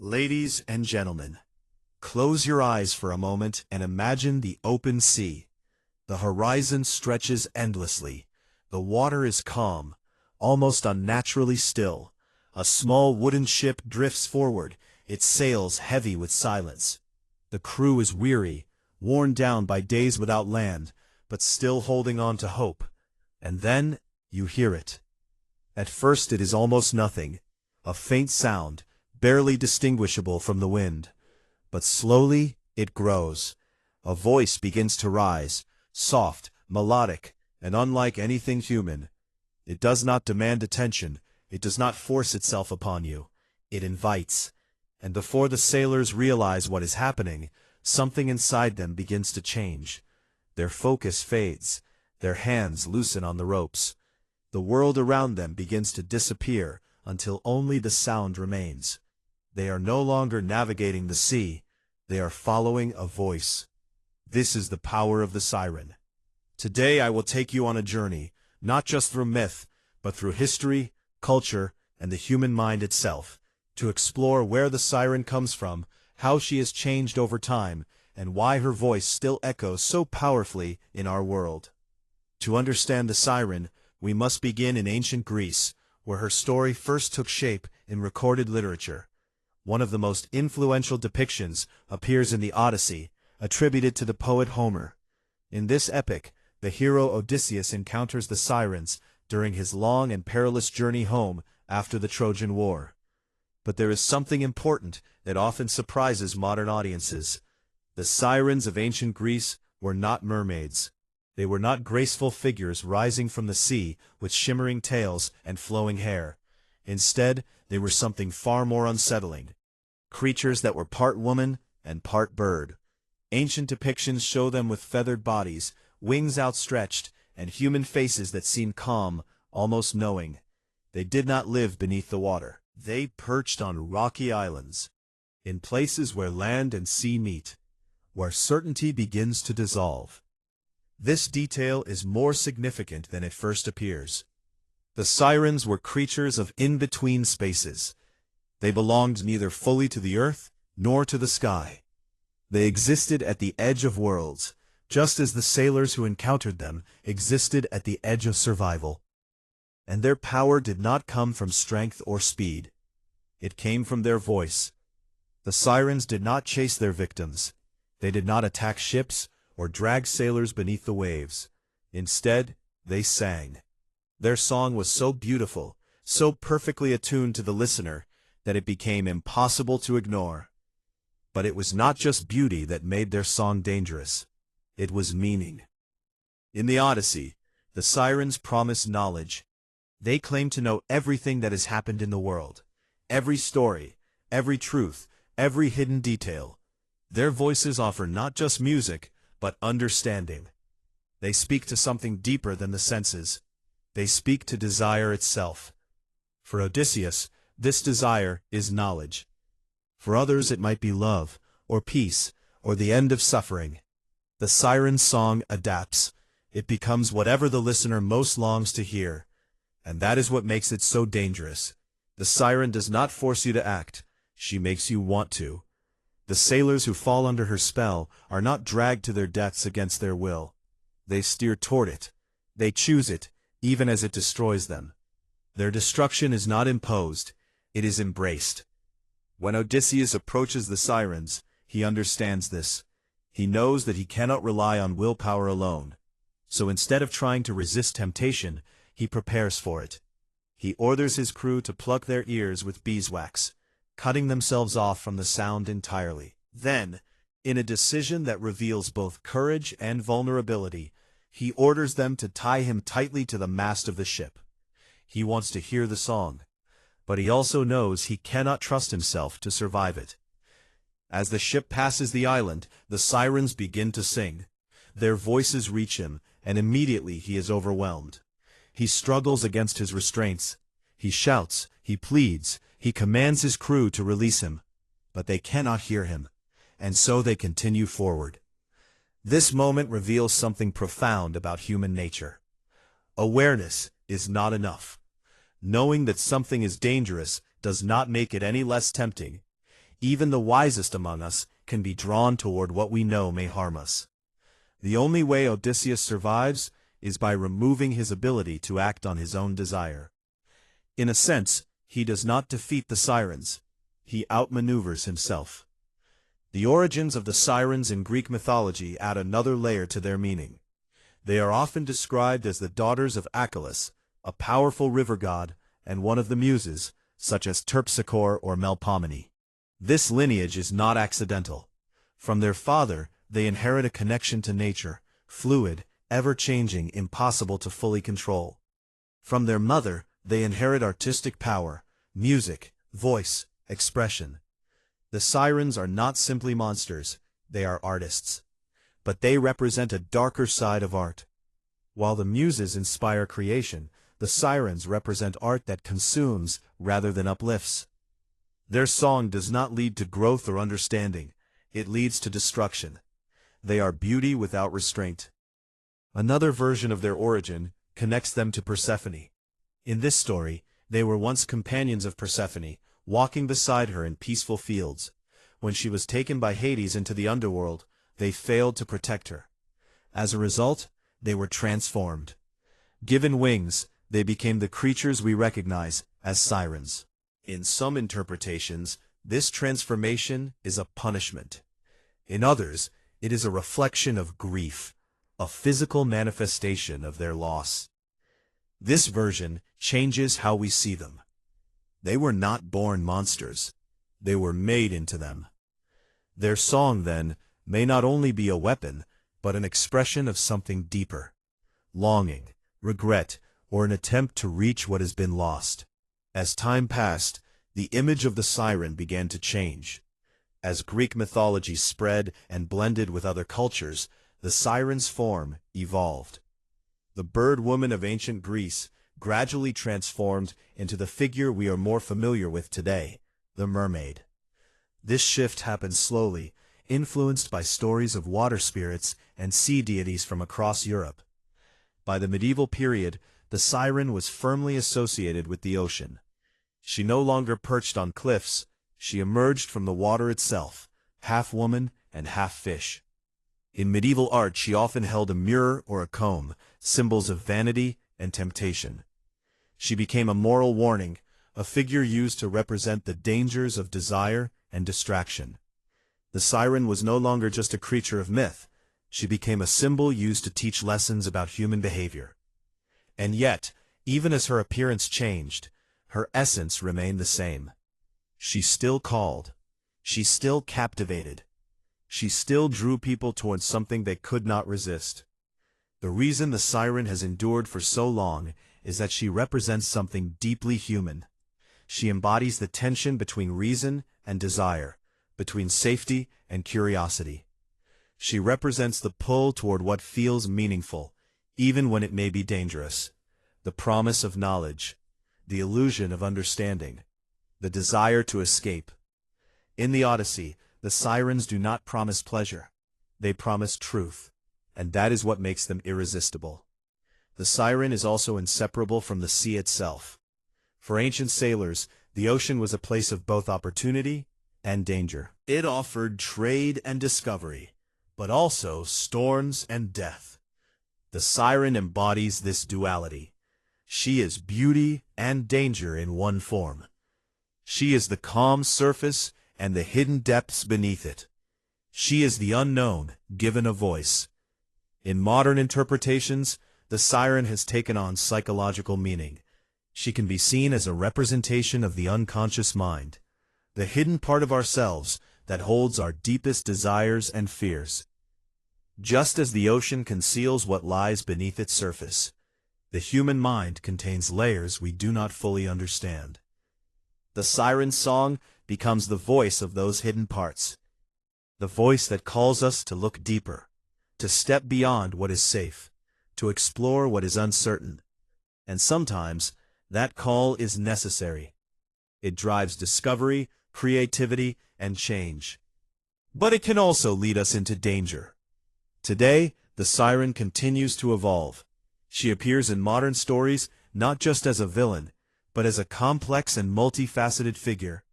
Ladies and gentlemen, close your eyes for a moment and imagine the open sea. The horizon stretches endlessly. The water is calm, almost unnaturally still. A small wooden ship drifts forward, its sails heavy with silence. The crew is weary, worn down by days without land, but still holding on to hope. And then you hear it. At first it is almost nothing, a faint sound, barely distinguishable from the wind. But slowly it grows. A voice begins to rise, soft, melodic, and unlike anything human. It does not demand attention, it does not force itself upon you. It invites. And before the sailors realize what is happening, something inside them begins to change. Their focus fades, their hands loosen on the ropes. The world around them begins to disappear until only the sound remains. They are no longer navigating the sea, they are following a voice. This is the power of the siren. Today I will take you on a journey, not just through myth, but through history, culture, and the human mind itself, to explore where the siren comes from, how she has changed over time, and why her voice still echoes so powerfully in our world. To understand the siren, we must begin in ancient Greece, where her story first took shape in recorded literature. One of the most influential depictions appears in the Odyssey, attributed to the poet Homer. In this epic, the hero Odysseus encounters the Sirens during his long and perilous journey home after the Trojan War. But there is something important that often surprises modern audiences. The Sirens of ancient Greece were not mermaids. They were not graceful figures rising from the sea with shimmering tails and flowing hair. Instead, they were something far more unsettling. Creatures that were part woman and part bird. Ancient depictions show them with feathered bodies, wings outstretched, and human faces that seemed calm, almost knowing. They did not live beneath the water. They perched on rocky islands, in places where land and sea meet, where certainty begins to dissolve. This detail is more significant than it first appears. The Sirens were creatures of in-between spaces. They belonged neither fully to the earth nor to the sky. They existed at the edge of worlds, just as the sailors who encountered them existed at the edge of survival. And their power did not come from strength or speed. It came from their voice. The Sirens did not chase their victims. They did not attack ships or drag sailors beneath the waves. Instead, they sang. Their song was so beautiful, so perfectly attuned to the listener, that it became impossible to ignore. But it was not just beauty that made their song dangerous. It was meaning. In the Odyssey, the Sirens promise knowledge. They claim to know everything that has happened in the world. Every story, every truth, every hidden detail. Their voices offer not just music, but understanding. They speak to something deeper than the senses. They speak to desire itself. For Odysseus, this desire is knowledge. For others it might be love, or peace, or the end of suffering. The siren's song adapts. It becomes whatever the listener most longs to hear. And that is what makes it so dangerous. The siren does not force you to act. She makes you want to. The sailors who fall under her spell are not dragged to their deaths against their will. They steer toward it. They choose it, even as it destroys them. Their destruction is not imposed. It is embraced. When Odysseus approaches the Sirens, he understands this. He knows that he cannot rely on willpower alone. So instead of trying to resist temptation, he prepares for it. He orders his crew to pluck their ears with beeswax, cutting themselves off from the sound entirely. Then, in a decision that reveals both courage and vulnerability, he orders them to tie him tightly to the mast of the ship. He wants to hear the song, but he also knows he cannot trust himself to survive it. As the ship passes the island, the Sirens begin to sing. Their voices reach him, and immediately he is overwhelmed. He struggles against his restraints. He shouts, he pleads, he commands his crew to release him. But they cannot hear him, and so they continue forward. This moment reveals something profound about human nature. Awareness is not enough. Knowing that something is dangerous does not make it any less tempting. even the wisest among us can be drawn toward what we know may harm us. The only way Odysseus survives is by removing his ability to act on his own desire. In a sense, he does not defeat the Sirens, he outmaneuvers himself. The origins of the Sirens in Greek mythology add another layer to their meaning. They are often described as the daughters of Achelous, a powerful river god, and one of the Muses, such as Terpsichore or Melpomene. This lineage is not accidental. From their father, they inherit a connection to nature, fluid, ever-changing, impossible to fully control. From their mother, they inherit artistic power, music, voice, expression. The Sirens are not simply monsters, they are artists. But they represent a darker side of art. While the Muses inspire creation, the Sirens represent art that consumes rather than uplifts. Their song does not lead to growth or understanding, it leads to destruction. They are beauty without restraint. Another version of their origin connects them to Persephone. In this story, they were once companions of Persephone, walking beside her in peaceful fields. When she was taken by Hades into the underworld, they failed to protect her. As a result, they were transformed. Given wings, they became the creatures we recognize as sirens. In some interpretations, this transformation is a punishment. In others, it is a reflection of grief, a physical manifestation of their loss. This version changes how we see them. They were not born monsters. They were made into them. Their song, then, may not only be a weapon, but an expression of something deeper. Longing, regret, or an attempt to reach what has been lost. As time passed, the image of the siren began to change. As Greek mythology spread and blended with other cultures, the siren's form evolved. The bird-woman of ancient Greece gradually transformed into the figure we are more familiar with today, the mermaid. This shift happened slowly, influenced by stories of water spirits and sea deities from across Europe. By the medieval period, the siren was firmly associated with the ocean. She no longer perched on cliffs, she emerged from the water itself, half woman and half fish. In medieval art, she often held a mirror or a comb, symbols of vanity and temptation. She became a moral warning, a figure used to represent the dangers of desire and distraction. The siren was no longer just a creature of myth, she became a symbol used to teach lessons about human behavior. And yet, even as her appearance changed, her essence remained the same. She still called. She still captivated. She still drew people towards something they could not resist. The reason the siren has endured for so long is that she represents something deeply human. She embodies the tension between reason and desire, between safety and curiosity. She represents the pull toward what feels meaningful, even when it may be dangerous, the promise of knowledge, the illusion of understanding, the desire to escape. In the Odyssey, the sirens do not promise pleasure, they promise truth, and that is what makes them irresistible. The siren is also inseparable from the sea itself. For ancient sailors, the ocean was a place of both opportunity and danger. It offered trade and discovery, but also storms and death. The siren embodies this duality. She is beauty and danger in one form. She is the calm surface and the hidden depths beneath it. She is the unknown, given a voice. In modern interpretations, the siren has taken on psychological meaning. She can be seen as a representation of the unconscious mind, the hidden part of ourselves that holds our deepest desires and fears. Just as the ocean conceals what lies beneath its surface, the human mind contains layers we do not fully understand. The siren's song becomes the voice of those hidden parts, the voice that calls us to look deeper, to step beyond what is safe, to explore what is uncertain. And sometimes, that call is necessary. It drives discovery, creativity, and change. But it can also lead us into danger. Today, the siren continues to evolve. She appears in modern stories not just as a villain, but as a complex and multifaceted figure.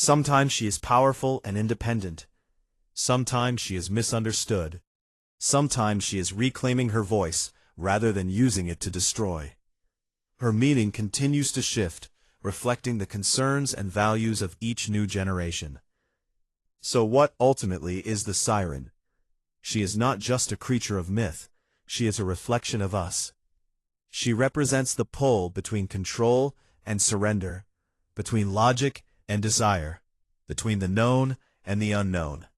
Sometimes she is powerful and independent. Sometimes she is misunderstood. Sometimes she is reclaiming her voice rather than using it to destroy. Her meaning continues to shift, reflecting the concerns and values of each new generation. So what ultimately is the siren? She is not just a creature of myth, she is a reflection of us. She represents the pull between control and surrender, between logic and desire, between the known and the unknown.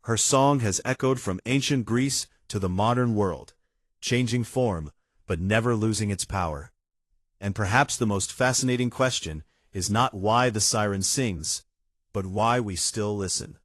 Her song has echoed from ancient Greece to the modern world, changing form, but never losing its power. And perhaps the most fascinating question is not why the siren sings, but why we still listen.